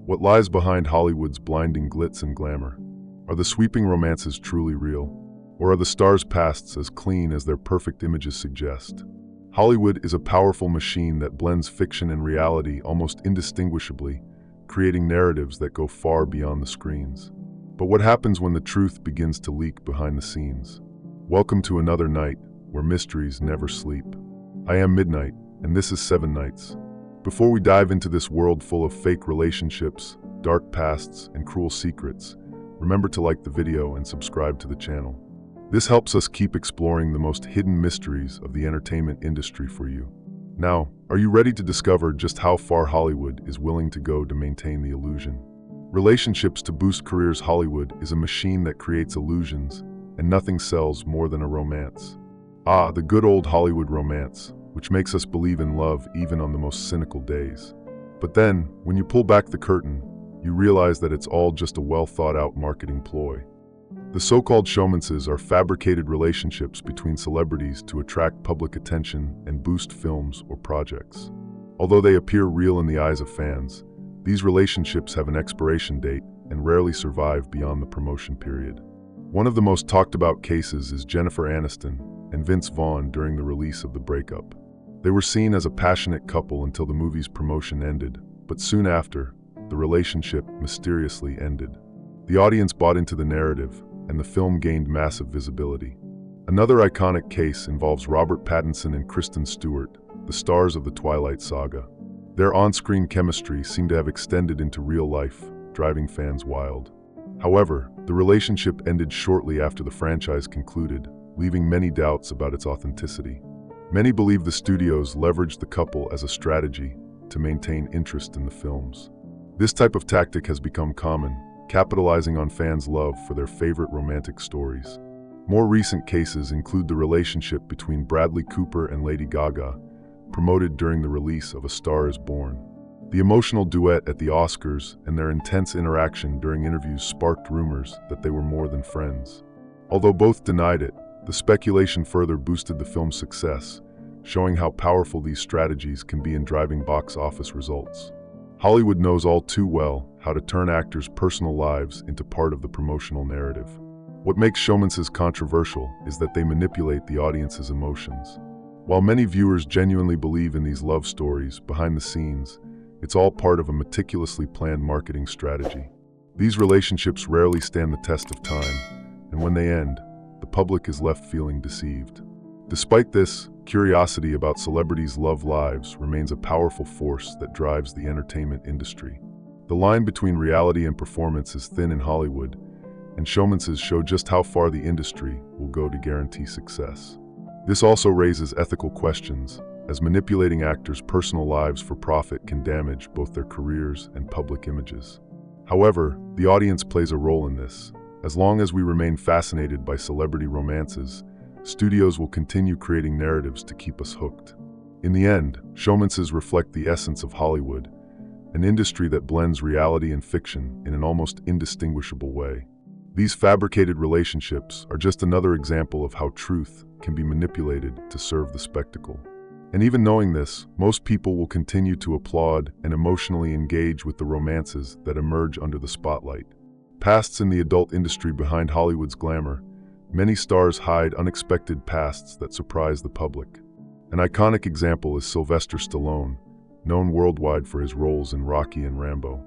What lies behind Hollywood's blinding glitz and glamour? Are the sweeping romances truly real? Or are the stars' pasts as clean as their perfect images suggest? Hollywood is a powerful machine that blends fiction and reality almost indistinguishably, creating narratives that go far beyond the screens. But what happens when the truth begins to leak behind the scenes? Welcome to another night where mysteries never sleep. I am Midnight, and this is 7 Nights. Before we dive into this world full of fake relationships, dark pasts, and cruel secrets, remember to like the video and subscribe to the channel. This helps us keep exploring the most hidden mysteries of the entertainment industry for you. Now, are you ready to discover just how far Hollywood is willing to go to maintain the illusion? Relationships to boost careers. Hollywood is a machine that creates illusions, and nothing sells more than a romance. Ah, the good old Hollywood romance, which makes us believe in love even on the most cynical days. But then, when you pull back the curtain, you realize that it's all just a well-thought-out marketing ploy. The so-called showmances are fabricated relationships between celebrities to attract public attention and boost films or projects. Although they appear real in the eyes of fans, these relationships have an expiration date and rarely survive beyond the promotion period. One of the most talked-about cases is Jennifer Aniston and Vince Vaughn during the release of The Breakup. They were seen as a passionate couple until the movie's promotion ended, but soon after, the relationship mysteriously ended. The audience bought into the narrative, and the film gained massive visibility. Another iconic case involves Robert Pattinson and Kristen Stewart, the stars of the Twilight saga. Their on-screen chemistry seemed to have extended into real life, driving fans wild. However, the relationship ended shortly after the franchise concluded, leaving many doubts about its authenticity. Many believe the studios leveraged the couple as a strategy to maintain interest in the films. This type of tactic has become common, capitalizing on fans' love for their favorite romantic stories. More recent cases include the relationship between Bradley Cooper and Lady Gaga, promoted during the release of A Star is Born. The emotional duet at the Oscars and their intense interaction during interviews sparked rumors that they were more than friends. Although both denied it, the speculation further boosted the film's success, showing how powerful these strategies can be in driving box office results. Hollywood knows all too well how to turn actors' personal lives into part of the promotional narrative. What makes showmances controversial is that they manipulate the audience's emotions. While many viewers genuinely believe in these love stories behind the scenes, it's all part of a meticulously planned marketing strategy. These relationships rarely stand the test of time, and when they end, the public is left feeling deceived. Despite this, curiosity about celebrities' love lives remains a powerful force that drives the entertainment industry. The line between reality and performance is thin in Hollywood, and showmances show just how far the industry will go to guarantee success. This also raises ethical questions, as manipulating actors' personal lives for profit can damage both their careers and public images. However, the audience plays a role in this. As long as we remain fascinated by celebrity romances, studios will continue creating narratives to keep us hooked. In the end, showmances reflect the essence of Hollywood, an industry that blends reality and fiction in an almost indistinguishable way. These fabricated relationships are just another example of how truth can be manipulated to serve the spectacle. And even knowing this, most people will continue to applaud and emotionally engage with the romances that emerge under the spotlight. Pasts in the adult industry behind Hollywood's glamour, many stars hide unexpected pasts that surprise the public. An iconic example is Sylvester Stallone, known worldwide for his roles in Rocky and Rambo.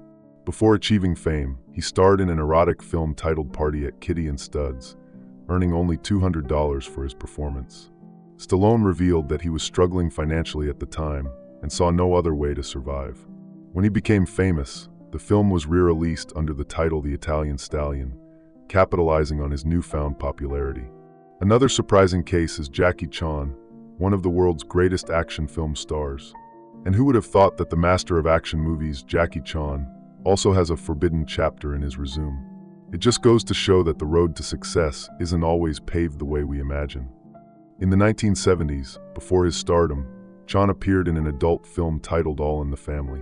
Before achieving fame, he starred in an erotic film titled Party at Kitty and Studs, earning only $200 for his performance. Stallone revealed that he was struggling financially at the time and saw no other way to survive. When he became famous, the film was re-released under the title The Italian Stallion, capitalizing on his newfound popularity. Another surprising case is Jackie Chan, one of the world's greatest action film stars. And who would have thought that the master of action movies, Jackie Chan, also has a forbidden chapter in his resume? It just goes to show that the road to success isn't always paved the way we imagine. In the 1970s, before his stardom, Chan appeared in an adult film titled All in the Family.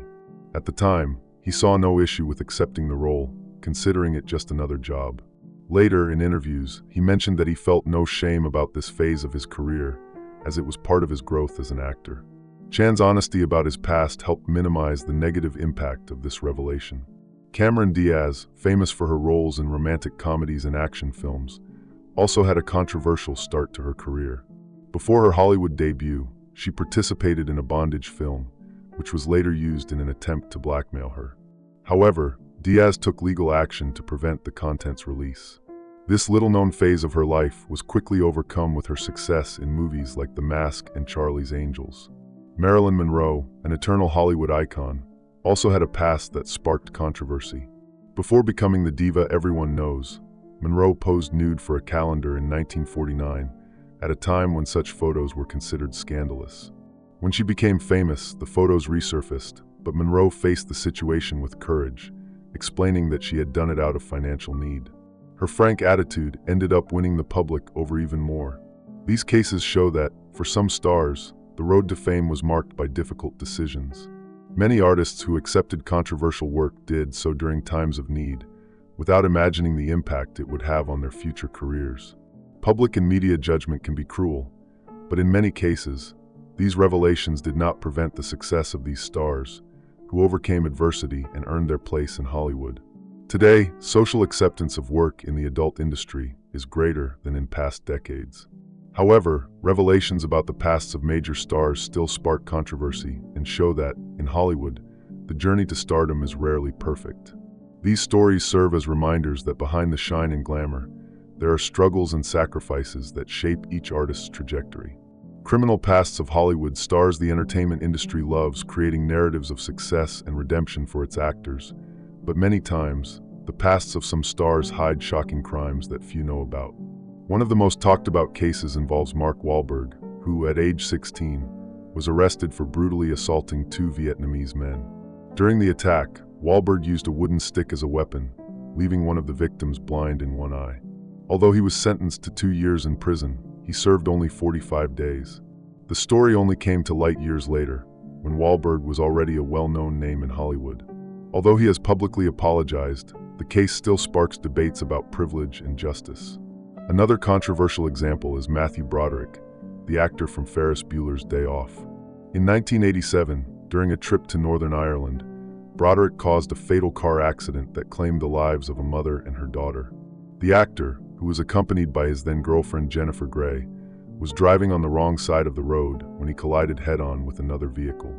At the time, he saw no issue with accepting the role, considering it just another job. Later, in interviews, he mentioned that he felt no shame about this phase of his career, as it was part of his growth as an actor. Chan's honesty about his past helped minimize the negative impact of this revelation. Cameron Diaz, famous for her roles in romantic comedies and action films, also had a controversial start to her career. Before her Hollywood debut, she participated in a bondage film, which was later used in an attempt to blackmail her. However, Diaz took legal action to prevent the content's release. This little-known phase of her life was quickly overcome with her success in movies like The Mask and Charlie's Angels. Marilyn Monroe, an eternal Hollywood icon, also had a past that sparked controversy. Before becoming the diva everyone knows, Monroe posed nude for a calendar in 1949, at a time when such photos were considered scandalous. When she became famous, the photos resurfaced, but Monroe faced the situation with courage, explaining that she had done it out of financial need. Her frank attitude ended up winning the public over even more. These cases show that, for some stars, the road to fame was marked by difficult decisions. Many artists who accepted controversial work did so during times of need, without imagining the impact it would have on their future careers. Public and media judgment can be cruel, but in many cases, these revelations did not prevent the success of these stars, who overcame adversity and earned their place in Hollywood. Today, social acceptance of work in the adult industry is greater than in past decades. However, revelations about the pasts of major stars still spark controversy and show that, in Hollywood, the journey to stardom is rarely perfect. These stories serve as reminders that behind the shine and glamour, there are struggles and sacrifices that shape each artist's trajectory. Criminal pasts of Hollywood stars the entertainment industry loves creating narratives of success and redemption for its actors, but many times, the pasts of some stars hide shocking crimes that few know about. One of the most talked about cases involves Mark Wahlberg, who, at age 16, was arrested for brutally assaulting two Vietnamese men. During the attack, Wahlberg used a wooden stick as a weapon, leaving one of the victims blind in one eye. Although he was sentenced to 2 years in prison, he served only 45 days. The story only came to light years later, when Wahlberg was already a well-known name in Hollywood. Although he has publicly apologized, the case still sparks debates about privilege and justice. Another controversial example is Matthew Broderick, the actor from Ferris Bueller's Day Off. In 1987, during a trip to Northern Ireland, Broderick caused a fatal car accident that claimed the lives of a mother and her daughter. The actor, who was accompanied by his then-girlfriend Jennifer Grey, was driving on the wrong side of the road when he collided head-on with another vehicle.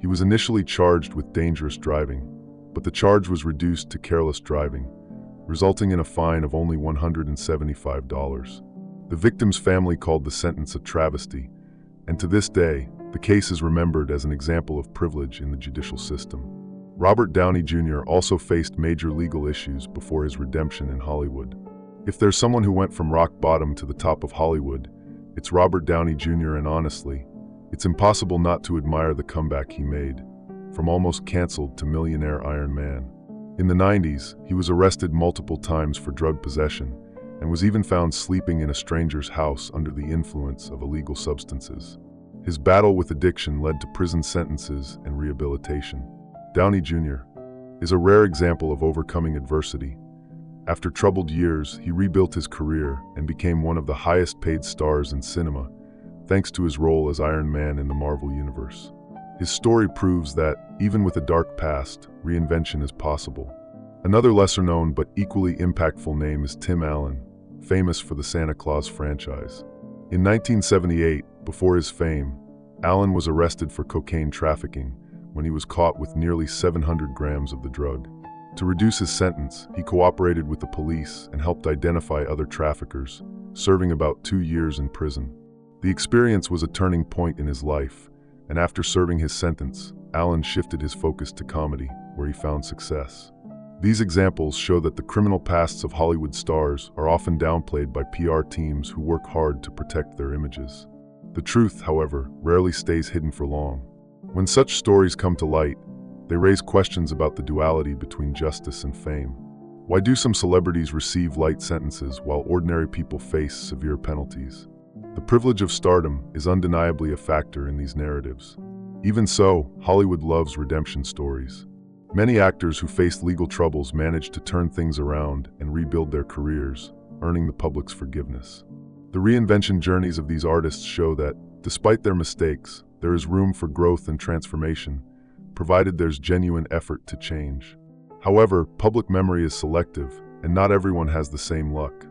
He was initially charged with dangerous driving, but the charge was reduced to careless driving, resulting in a fine of only $175. The victim's family called the sentence a travesty, and to this day, the case is remembered as an example of privilege in the judicial system. Robert Downey Jr. also faced major legal issues before his redemption in Hollywood. If there's someone who went from rock bottom to the top of Hollywood, it's Robert Downey Jr. and honestly, it's impossible not to admire the comeback he made, from almost canceled to millionaire Iron Man. In the 90s, he was arrested multiple times for drug possession and was even found sleeping in a stranger's house under the influence of illegal substances. His battle with addiction led to prison sentences and rehabilitation. Downey Jr. is a rare example of overcoming adversity. After troubled years, he rebuilt his career and became one of the highest-paid stars in cinema, thanks to his role as Iron Man in the Marvel Universe. His story proves that, even with a dark past, reinvention is possible. Another lesser-known but equally impactful name is Tim Allen, famous for the Santa Claus franchise. In 1978, before his fame, Allen was arrested for cocaine trafficking when he was caught with nearly 700 grams of the drug. To reduce his sentence, he cooperated with the police and helped identify other traffickers, serving about 2 years in prison. The experience was a turning point in his life, and after serving his sentence, Allen shifted his focus to comedy, where he found success. These examples show that the criminal pasts of Hollywood stars are often downplayed by PR teams who work hard to protect their images. The truth, however, rarely stays hidden for long. When such stories come to light, they raise questions about the duality between justice and fame. Why do some celebrities receive light sentences while ordinary people face severe penalties? The privilege of stardom is undeniably a factor in these narratives. Even so, Hollywood loves redemption stories. Many actors who faced legal troubles managed to turn things around and rebuild their careers, earning the public's forgiveness. The reinvention journeys of these artists show that, despite their mistakes, there is room for growth and transformation, provided there's genuine effort to change. However, public memory is selective, and not everyone has the same luck.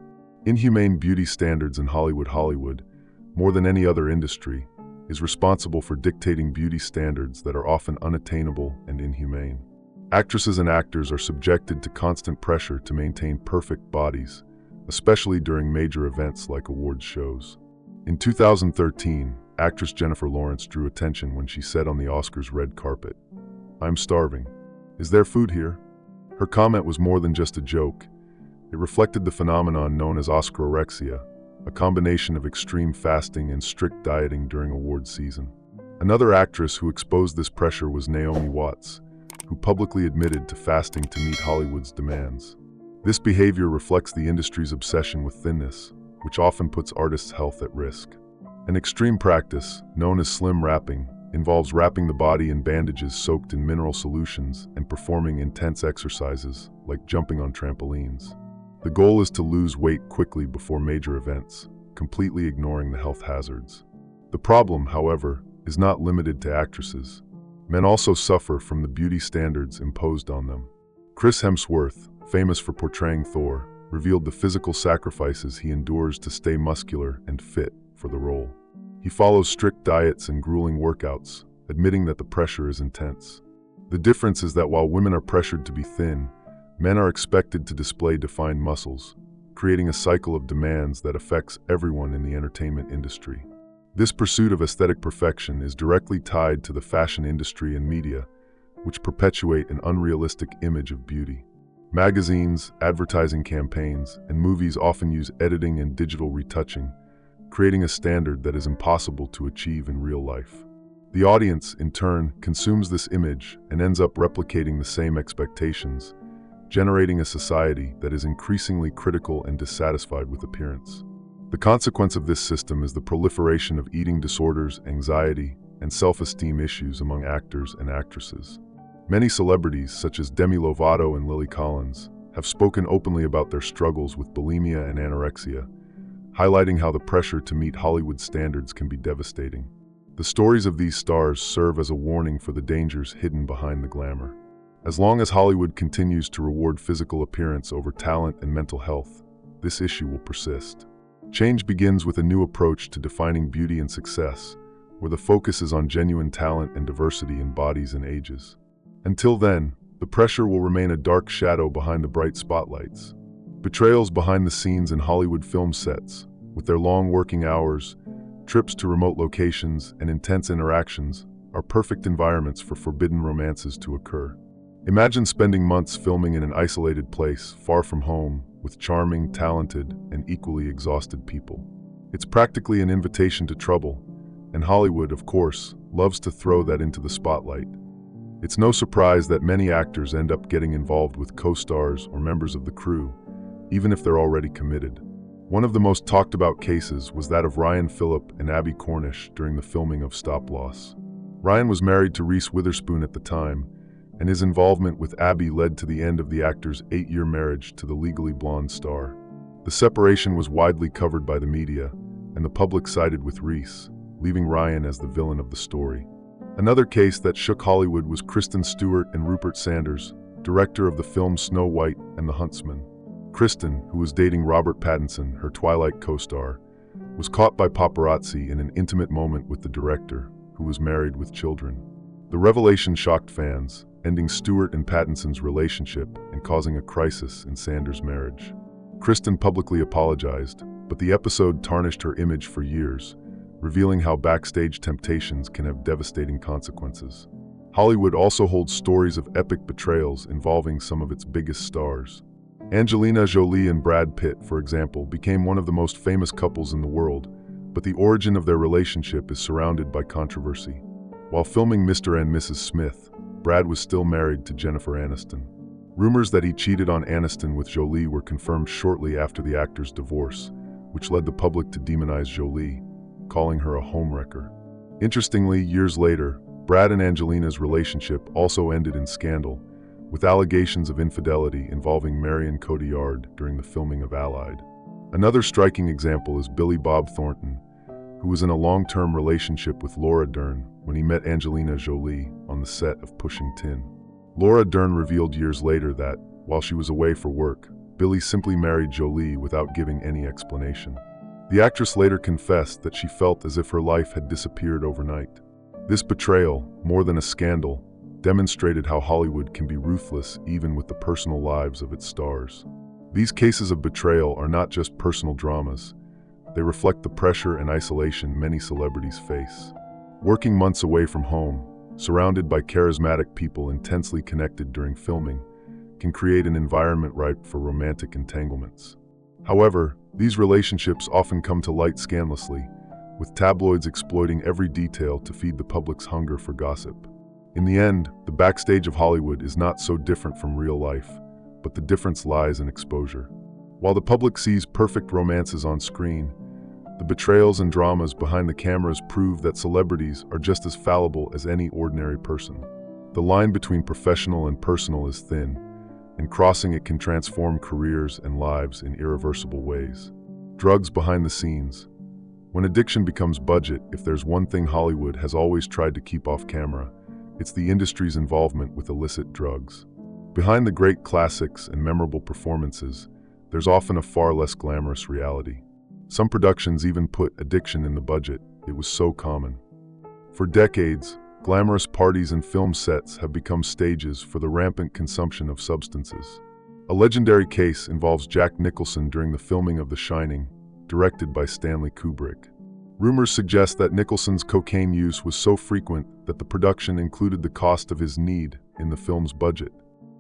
Inhumane beauty standards in Hollywood, more than any other industry, is responsible for dictating beauty standards that are often unattainable and inhumane. Actresses and actors are subjected to constant pressure to maintain perfect bodies, especially during major events like awards shows. In 2013, actress Jennifer Lawrence drew attention when she said on the Oscars red carpet, "I'm starving. Is there food here?" Her comment was more than just a joke. It reflected the phenomenon known as Oscarorexia, a combination of extreme fasting and strict dieting during award season. Another actress who exposed this pressure was Naomi Watts, who publicly admitted to fasting to meet Hollywood's demands. This behavior reflects the industry's obsession with thinness, which often puts artists' health at risk. An extreme practice, known as slim wrapping, involves wrapping the body in bandages soaked in mineral solutions and performing intense exercises, like jumping on trampolines. The goal is to lose weight quickly before major events, completely ignoring the health hazards. The problem, however, is not limited to actresses. Men also suffer from the beauty standards imposed on them. Chris Hemsworth, famous for portraying Thor, revealed the physical sacrifices he endures to stay muscular and fit for the role. He follows strict diets and grueling workouts, admitting that the pressure is intense. The difference is that while women are pressured to be thin, men are expected to display defined muscles, creating a cycle of demands that affects everyone in the entertainment industry. This pursuit of aesthetic perfection is directly tied to the fashion industry and media, which perpetuate an unrealistic image of beauty. Magazines, advertising campaigns, and movies often use editing and digital retouching, creating a standard that is impossible to achieve in real life. The audience, in turn, consumes this image and ends up replicating the same expectations, generating a society that is increasingly critical and dissatisfied with appearance. The consequence of this system is the proliferation of eating disorders, anxiety, and self-esteem issues among actors and actresses. Many celebrities, such as Demi Lovato and Lily Collins, have spoken openly about their struggles with bulimia and anorexia, highlighting how the pressure to meet Hollywood standards can be devastating. The stories of these stars serve as a warning for the dangers hidden behind the glamour. As long as Hollywood continues to reward physical appearance over talent and mental health, this issue will persist. Change begins with a new approach to defining beauty and success, where the focus is on genuine talent and diversity in bodies and ages. Until then, the pressure will remain a dark shadow behind the bright spotlights. Betrayals behind the scenes in Hollywood film sets, with their long working hours, trips to remote locations, and intense interactions, are perfect environments for forbidden romances to occur. Imagine spending months filming in an isolated place, far from home, with charming, talented, and equally exhausted people. It's practically an invitation to trouble, and Hollywood, of course, loves to throw that into the spotlight. It's no surprise that many actors end up getting involved with co-stars or members of the crew, even if they're already committed. One of the most talked about cases was that of Ryan Phillip and Abby Cornish during the filming of Stop Loss. Ryan was married to Reese Witherspoon at the time, and his involvement with Abby led to the end of the actor's 8-year marriage to the Legally Blonde star. The separation was widely covered by the media, and the public sided with Reese, leaving Ryan as the villain of the story. Another case that shook Hollywood was Kristen Stewart and Rupert Sanders, director of the film Snow White and the Huntsman. Kristen, who was dating Robert Pattinson, her Twilight co-star, was caught by paparazzi in an intimate moment with the director, who was married with children. The revelation shocked fans, ending Stewart and Pattinson's relationship and causing a crisis in Sanders' marriage. Kristen publicly apologized, but the episode tarnished her image for years, revealing how backstage temptations can have devastating consequences. Hollywood also holds stories of epic betrayals involving some of its biggest stars. Angelina Jolie and Brad Pitt, for example, became one of the most famous couples in the world, but the origin of their relationship is surrounded by controversy. While filming Mr. and Mrs. Smith, Brad was still married to Jennifer Aniston. Rumors that he cheated on Aniston with Jolie were confirmed shortly after the actor's divorce, which led the public to demonize Jolie, calling her a homewrecker. Interestingly, years later, Brad and Angelina's relationship also ended in scandal, with allegations of infidelity involving Marion Cotillard during the filming of Allied. Another striking example is Billy Bob Thornton, who was in a long-term relationship with Laura Dern when he met Angelina Jolie on the set of Pushing Tin. Laura Dern revealed years later that, while she was away for work, Billy simply married Jolie without giving any explanation. The actress later confessed that she felt as if her life had disappeared overnight. This betrayal, more than a scandal, demonstrated how Hollywood can be ruthless even with the personal lives of its stars. These cases of betrayal are not just personal dramas. They reflect the pressure and isolation many celebrities face. Working months away from home, surrounded by charismatic people intensely connected during filming, can create an environment ripe for romantic entanglements. However, these relationships often come to light scandalously, with tabloids exploiting every detail to feed the public's hunger for gossip. In the end, the backstage of Hollywood is not so different from real life, but the difference lies in exposure. While the public sees perfect romances on screen, the betrayals and dramas behind the cameras prove that celebrities are just as fallible as any ordinary person. The line between professional and personal is thin, and crossing it can transform careers and lives in irreversible ways. Drugs behind the scenes. When addiction becomes budget, if there's one thing Hollywood has always tried to keep off camera, it's the industry's involvement with illicit drugs. Behind the great classics and memorable performances, there's often a far less glamorous reality. Some productions even put addiction in the budget. It was so common. For decades, glamorous parties and film sets have become stages for the rampant consumption of substances. A legendary case involves Jack Nicholson during the filming of The Shining, directed by Stanley Kubrick. Rumors suggest that Nicholson's cocaine use was so frequent that the production included the cost of his need in the film's budget.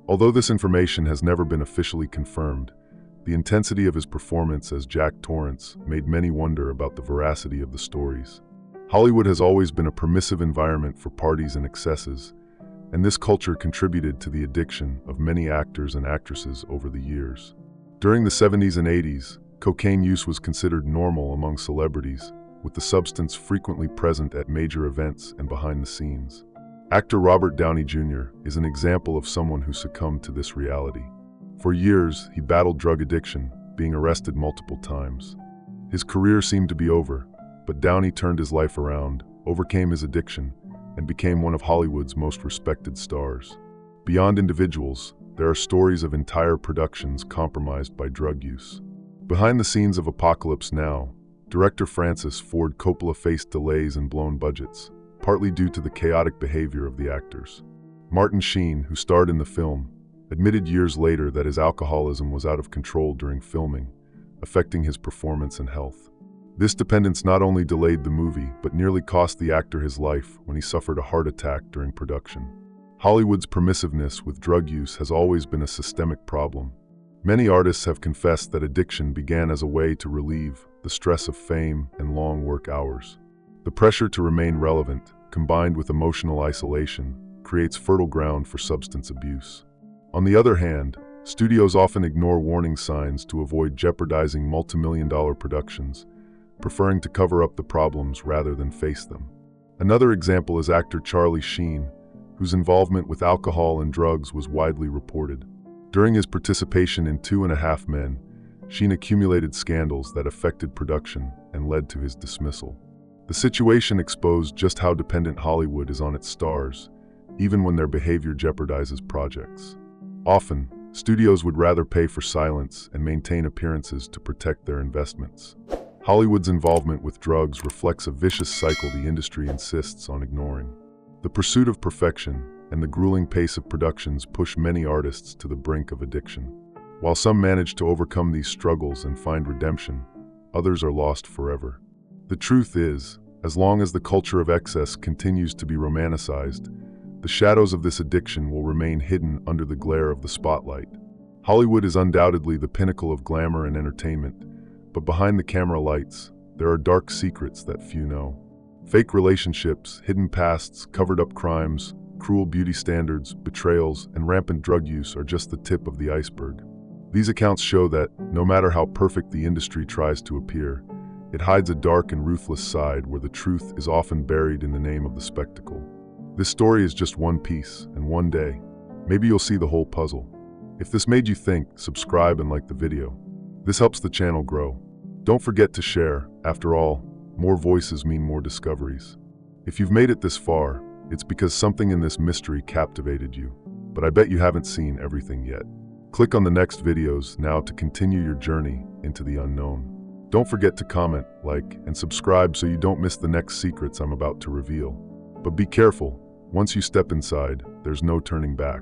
Although this information has never been officially confirmed, the intensity of his performance as Jack Torrance made many wonder about the veracity of the stories. Hollywood has always been a permissive environment for parties and excesses, and this culture contributed to the addiction of many actors and actresses over the years. During the 70s and 80s, cocaine use was considered normal among celebrities, with the substance frequently present at major events and behind the scenes. Actor Robert Downey Jr. is an example of someone who succumbed to this reality. For years, he battled drug addiction, being arrested multiple times. His career seemed to be over, but Downey turned his life around, overcame his addiction, and became one of Hollywood's most respected stars. Beyond individuals, there are stories of entire productions compromised by drug use. Behind the scenes of Apocalypse Now, director Francis Ford Coppola faced delays and blown budgets, partly due to the chaotic behavior of the actors. Martin Sheen, who starred in the film, admitted years later that his alcoholism was out of control during filming, affecting his performance and health. This dependence not only delayed the movie, but nearly cost the actor his life when he suffered a heart attack during production. Hollywood's permissiveness with drug use has always been a systemic problem. Many artists have confessed that addiction began as a way to relieve the stress of fame and long work hours. The pressure to remain relevant, combined with emotional isolation, creates fertile ground for substance abuse. On the other hand, studios often ignore warning signs to avoid jeopardizing multimillion-dollar productions, preferring to cover up the problems rather than face them. Another example is actor Charlie Sheen, whose involvement with alcohol and drugs was widely reported. During his participation in 2.5 Men, Sheen accumulated scandals that affected production and led to his dismissal. The situation exposed just how dependent Hollywood is on its stars, even when their behavior jeopardizes projects. Often, studios would rather pay for silence and maintain appearances to protect their investments. Hollywood's involvement with drugs reflects a vicious cycle the industry insists on ignoring. The pursuit of perfection and the grueling pace of productions push many artists to the brink of addiction. While some manage to overcome these struggles and find redemption, others are lost forever. The truth is, as long as the culture of excess continues to be romanticized, the shadows of this addiction will remain hidden under the glare of the spotlight. Hollywood is undoubtedly the pinnacle of glamour and entertainment, but behind the camera lights, there are dark secrets that few know. Fake relationships, hidden pasts, covered-up crimes, cruel beauty standards, betrayals, and rampant drug use are just the tip of the iceberg. These accounts show that, no matter how perfect the industry tries to appear, it hides a dark and ruthless side where the truth is often buried in the name of the spectacle. This story is just one piece, and one day, maybe you'll see the whole puzzle. If this made you think, subscribe and like the video. This helps the channel grow. Don't forget to share. After all, more voices mean more discoveries. If you've made it this far, it's because something in this mystery captivated you. but I bet you haven't seen everything yet. Click on the next videos now to continue your journey into the unknown. Don't forget to comment, like, and subscribe so you don't miss the next secrets I'm about to reveal. But be careful, once you step inside, there's no turning back.